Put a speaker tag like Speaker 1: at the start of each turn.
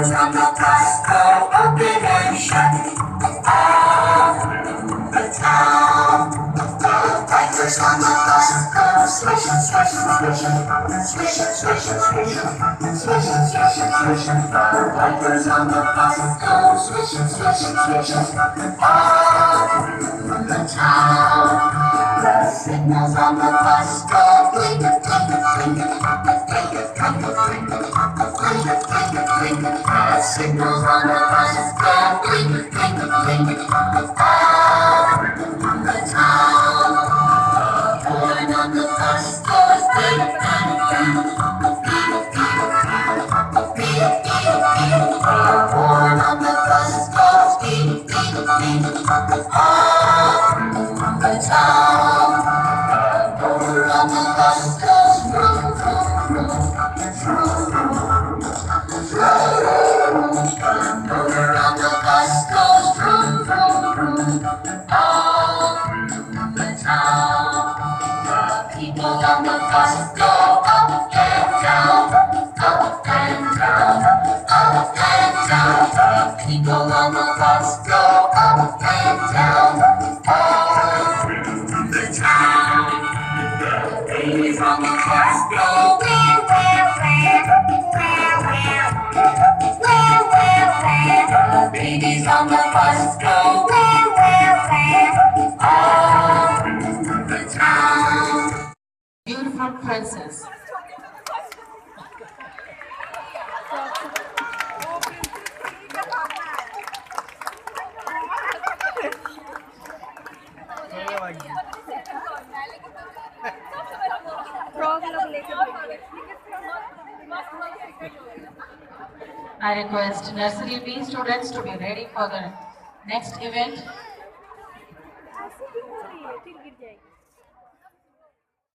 Speaker 1: signals on the bus go open and shut all the time. The diapers on the bus go swish, swish, swish, swish, swish, swish, swish, swish, swish. The diapers on the bus go swish, swish, swish, all the time. The signals on the bus go blink, blink, blink, blink, blink, blink, blink. The signals on the bus go blink, blink, blink, all the time. The horn on the bus goes beep, beep, beep, beep, beep, beep. The horn on the bus goes beep, beep, beep, all the time. The motor on the bus goes vroom, vroom, vroom, vroom, vroom, vroom. The motor on the bus goes vroom, vroom, vroom, all the time. The people on the bus go up and down, up and down, up and down. The people on the bus go up and down, all the time. The babies on the bus go where, where, where, where, where, where, where, where. The babies on the bus go where, where, all the time.
Speaker 2: Beautiful princess. I request nursery B students to be ready for the next event.